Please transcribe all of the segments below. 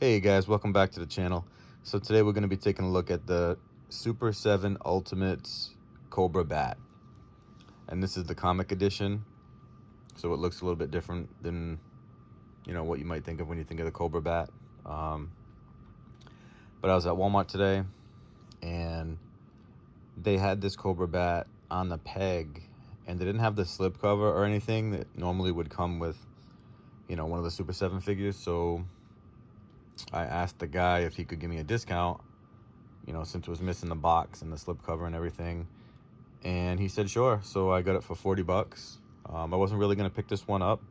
Hey guys, welcome back to the channel. So today we're going to be taking a look at the Super 7 Ultimates Cobra Bat. And this is the comic edition. So it looks a little bit different than, what you might think of when you think of the Cobra Bat. But I was at Walmart today and they had this Cobra Bat on the peg and they didn't have the slip cover or anything that normally would come with, one of the Super 7 figures. So I asked the guy if he could give me a discount, since it was missing the box and the slip cover and everything. And he said, sure. So I got it for 40 bucks. I wasn't really going to pick this one up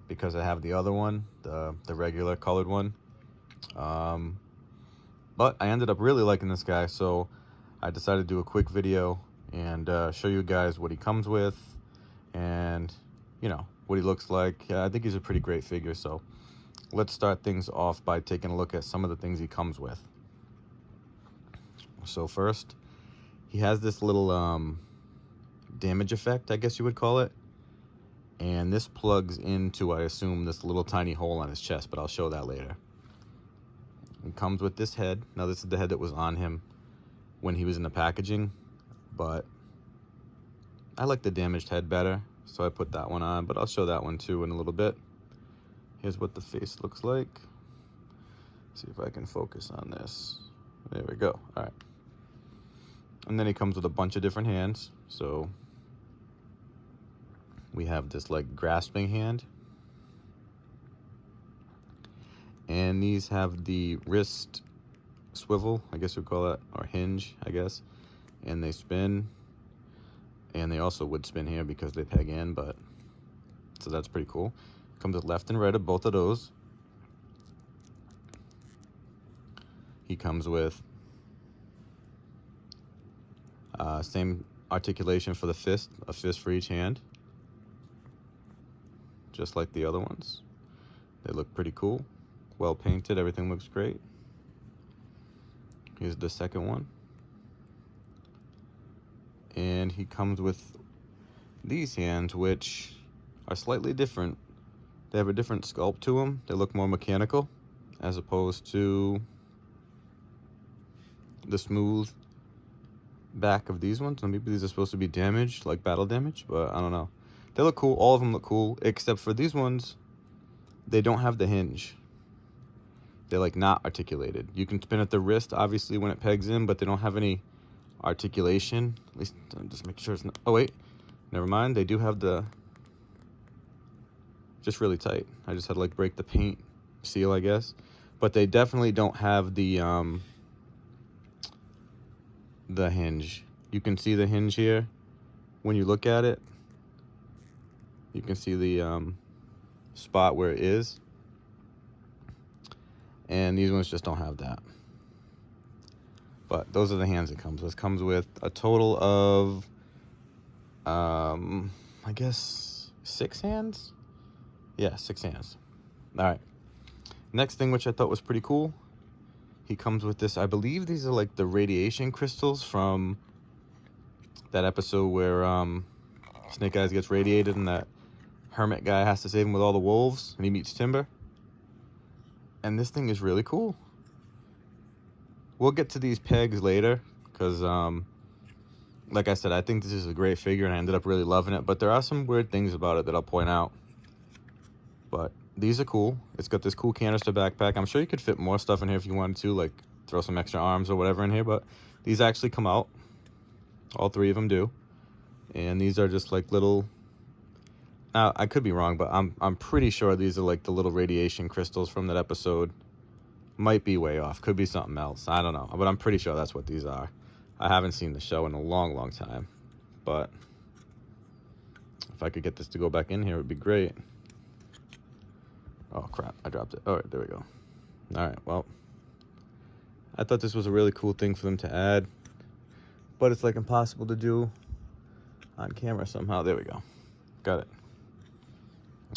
because I have the other one, the regular colored one. But I ended up really liking this guy. So I decided to do a quick video and show you guys what he comes with and, what he looks like. I think he's a pretty great figure. So let's start things off by taking a look at some of the things he comes with. So first, he has this little damage effect, I guess you would call it. And this plugs into, I assume, this little tiny hole on his chest, but I'll show that later. It comes with this head. Now, this is the head that was on him when he was in the packaging, but I like the damaged head better, so I put that one on, but I'll show that one too in a little bit. Here's what the face looks like. See if I can focus on this. There we go. All right. And then he comes with a bunch of different hands. So we have this like grasping hand. And these have the wrist swivel, I guess you'd call it, or hinge, I guess. And they spin. And they also would spin here because they peg in, but so that's pretty cool. Comes with left and right of both of those. He comes with same articulation for the fist, a fist for each hand, just like the other ones. They look pretty cool, well painted, everything looks great. Here's the second one. And he comes with these hands, which are slightly different. They have a different sculpt to them. They look more mechanical as opposed to the smooth back of these ones. So maybe these are supposed to be damaged, like battle damage, but I don't know. They look cool. All of them look cool, except for these ones. They don't have the hinge. They're like not articulated. You can spin at the wrist, obviously, when it pegs in, but they don't have any articulation. At least I'm just making sure it's not. Oh wait, never mind. They do have the just really tight. I just had to like break the paint seal, I guess. But they definitely don't have the hinge. You can see the hinge here when you look at it. You can see the spot where it is. And these ones just don't have that. But those are the hands it comes with. It comes with a total of, I guess, 6 hands? Yeah, 6 hands. All right. Next thing, which I thought was pretty cool, he comes with this. I believe these are like the radiation crystals from that episode where Snake Eyes gets radiated and that hermit guy has to save him with all the wolves and he meets Timber. And this thing is really cool. We'll get to these pegs later because, like I said, I think this is a great figure and I ended up really loving it. But there are some weird things about it that I'll point out. But these are cool. It's got this cool canister backpack. I'm sure you could fit more stuff in here if you wanted to, like throw some extra arms or whatever in here. But these actually come out. All 3 of them do. And these are just like little... Now, I could be wrong, but I'm pretty sure these are like the little radiation crystals from that episode. Might be way off. Could be something else. I don't know. But I'm pretty sure that's what these are. I haven't seen the show in a long, long time. But if I could get this to go back in here, it would be great. Oh, crap. I dropped it. All right, there we go. All right, well. I thought this was a really cool thing for them to add. But it's like impossible to do on camera somehow. There we go. Got it.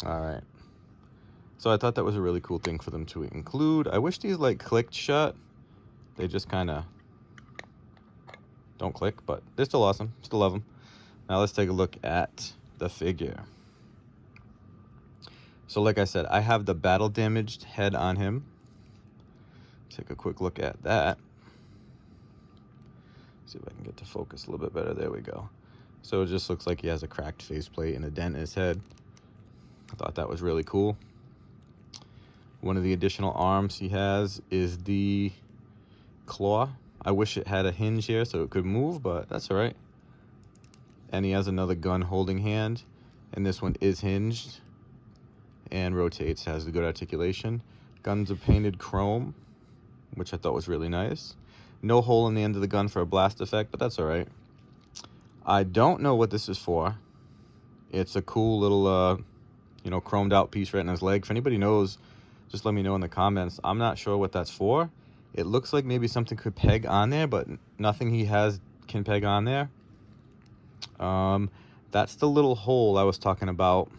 All right. So I thought that was a really cool thing for them to include. I wish these like clicked shut. They just kind of don't click, but they're still awesome. Still love them. Now let's take a look at the figure. So like I said, I have the battle damaged head on him. take a quick look at that. See if I can get to focus a little bit better. There we go. So it just looks like he has a cracked faceplate and a dent in his head. I thought that was really cool. One of the additional arms he has is the claw. I wish it had a hinge here so it could move, but that's all right. And he has another gun holding hand, and this one is hinged and rotates, has the good articulation. Guns are painted chrome, which I thought was really nice. No hole in the end of the gun for a blast effect, but that's all right. I don't know what this is for. It's a cool little, you know, chromed out piece right in his leg. If anybody knows, just let me know in the comments. I'm not sure what that's for. It looks like maybe something could peg on there, but nothing he has can peg on there. That's the little hole I was talking about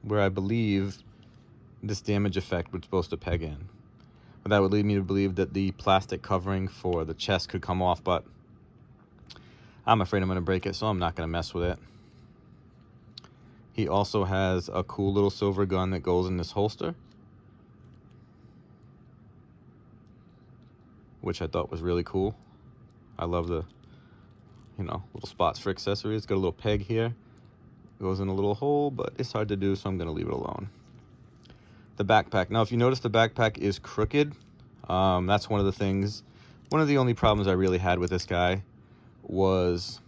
where I believe this damage effect was supposed to peg in. But that would lead me to believe that the plastic covering for the chest could come off, but I'm afraid I'm going to break it, so I'm not going to mess with it. He also has a cool little silver gun that goes in this holster, which I thought was really cool. I love the, you know, little spots for accessories. It's got a little peg here. Goes in a little hole, but it's hard to do, so I'm going to leave it alone. The backpack. Now, if you notice, the backpack is crooked. That's one of the things, one of the only problems I really had with this guy was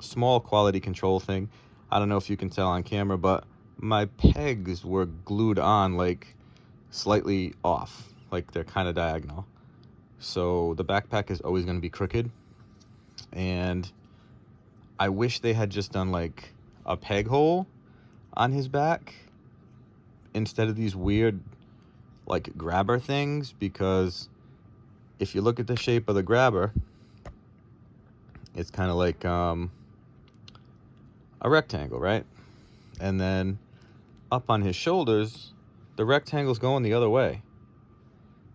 small quality control thing. I don't know if you can tell on camera, but my pegs were glued on like slightly off, like they're kind of diagonal. So the backpack is always going to be crooked. And I wish they had just done like a peg hole on his back instead of these weird like grabber things, because if you look at the shape of the grabber, it's kind of like a rectangle, right? And then up on his shoulders, the rectangle's going the other way,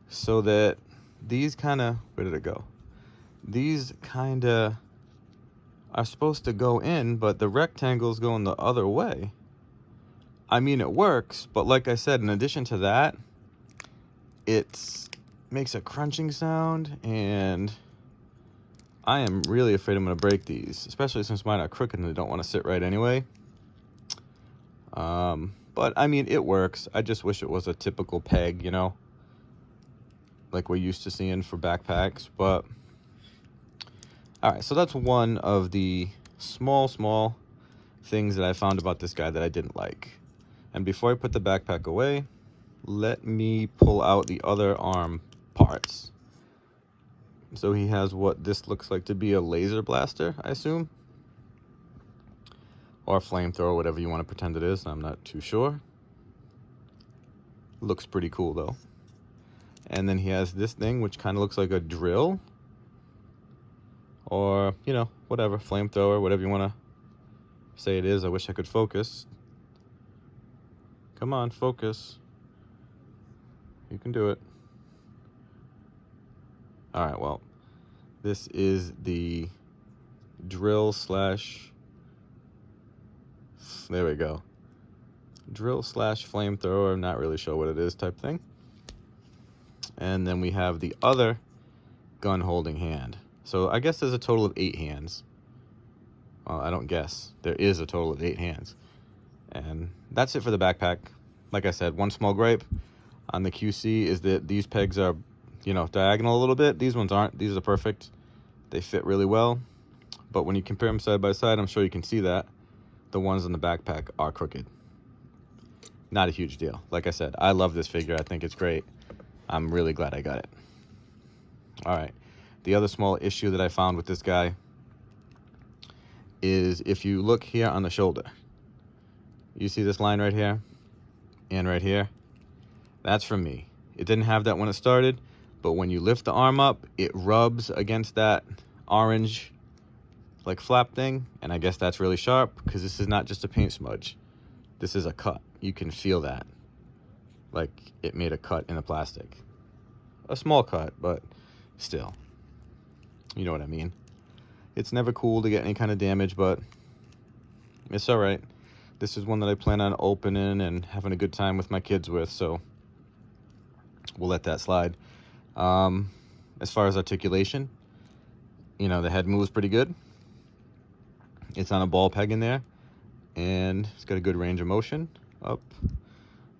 so that these kind of, where did it go? These kind of are supposed to go in, but the rectangle's going the other way. I mean, it works, but like I said, in addition to that, it makes a crunching sound, and I am really afraid I'm going to break these, especially since mine are crooked and they don't want to sit right anyway. But I mean, it works. I just wish it was a typical peg, you know, like we're used to seeing for backpacks. But all right, so that's one of the small things that I found about this guy that I didn't like. And before I put the backpack away, let me pull out the other arm parts. So he has what this looks like to be a laser blaster, I assume, or a flamethrower, whatever you want to pretend it is. I'm not too sure. Looks pretty cool though. And then he has this thing which kind of looks like a drill, or, you know, whatever, flamethrower, whatever you want to say it is. I wish I could focus. Come on, focus. You can do it. All right, well, this is the drill slash, there we go. Drill slash flamethrower, I'm not really sure what it is type thing. And then we have the other gun holding hand. So I guess there's a total of 8 hands. Well, I don't guess. There is a total of 8 hands. And that's it for the backpack. Like I said, one small gripe on the QC is that these pegs are, you know, diagonal a little bit. These ones aren't. These are perfect. They fit really well. But when you compare them side by side, I'm sure you can see that the ones on the backpack are crooked. Not a huge deal. Like I said, I love this figure. I think it's great. I'm really glad I got it. All right. The other small issue that I found with this guy is if you look here on the shoulder, you see this line right here and right here? That's from me. It didn't have that when it started, but when you lift the arm up, it rubs against that orange like flap thing, and I guess that's really sharp because this is not just a paint smudge. This is a cut. You can feel that. Like it made a cut in the plastic. A small cut, but still. You know what I mean. It's never cool to get any kind of damage, but it's all right. This is one that I plan on opening and having a good time with my kids with, so we'll let that slide. As far as articulation, you know, the head moves pretty good. It's on a ball peg in there, and it's got a good range of motion. Up,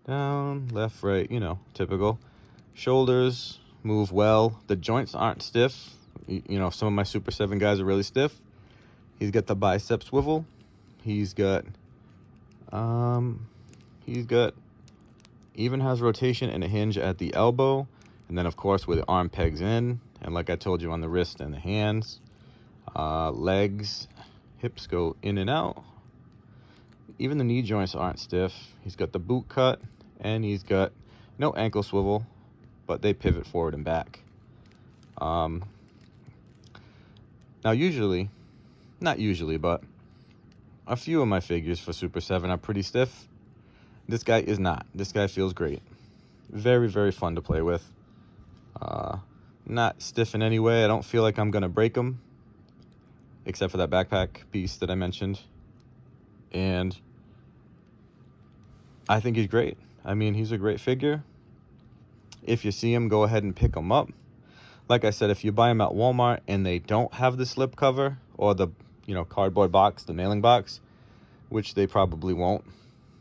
down, left, right, you know, typical. Shoulders move well. The joints aren't stiff. You know, some of my Super 7 guys are really stiff. He's got the bicep swivel. He's got even has rotation and a hinge at the elbow, and then of course with the arm pegs in, and like I told you on the wrist and the hands. Legs, hips go in and out. Even the knee joints aren't stiff. He's got the boot cut, and he's got no ankle swivel, but they pivot forward and back. Now usually, not usually, but a few of my figures for Super 7 are pretty stiff. This guy is not. This guy feels great. Very, very fun to play with. Not stiff in any way. I don't feel like I'm going to break him, except for that backpack piece that I mentioned. And I think he's great. I mean, he's a great figure. If you see him, go ahead and pick him up. Like I said, if you buy him at Walmart and they don't have the slip cover or the, you know, cardboard box, the mailing box, which they probably won't,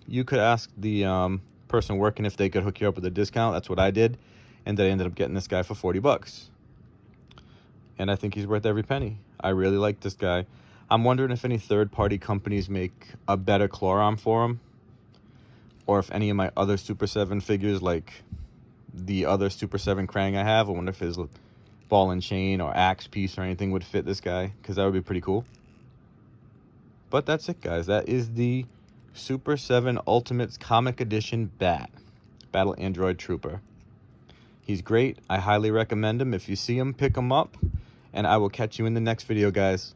you could ask the person working if they could hook you up with a discount. That's what I did, and I ended up getting this guy for 40 bucks. And I think he's worth every penny. I really like this guy. I'm wondering if any third-party companies make a better claw arm for him, or if any of my other Super 7 figures, like the other Super 7 Krang I have, I wonder if his ball and chain or axe piece or anything would fit this guy, because that would be pretty cool. But that's it, guys. That is the Super 7 Ultimates Comic Edition B.A.T, Battle Android Trooper. He's great. I highly recommend him. If you see him, pick him up, and I will catch you in the next video, guys.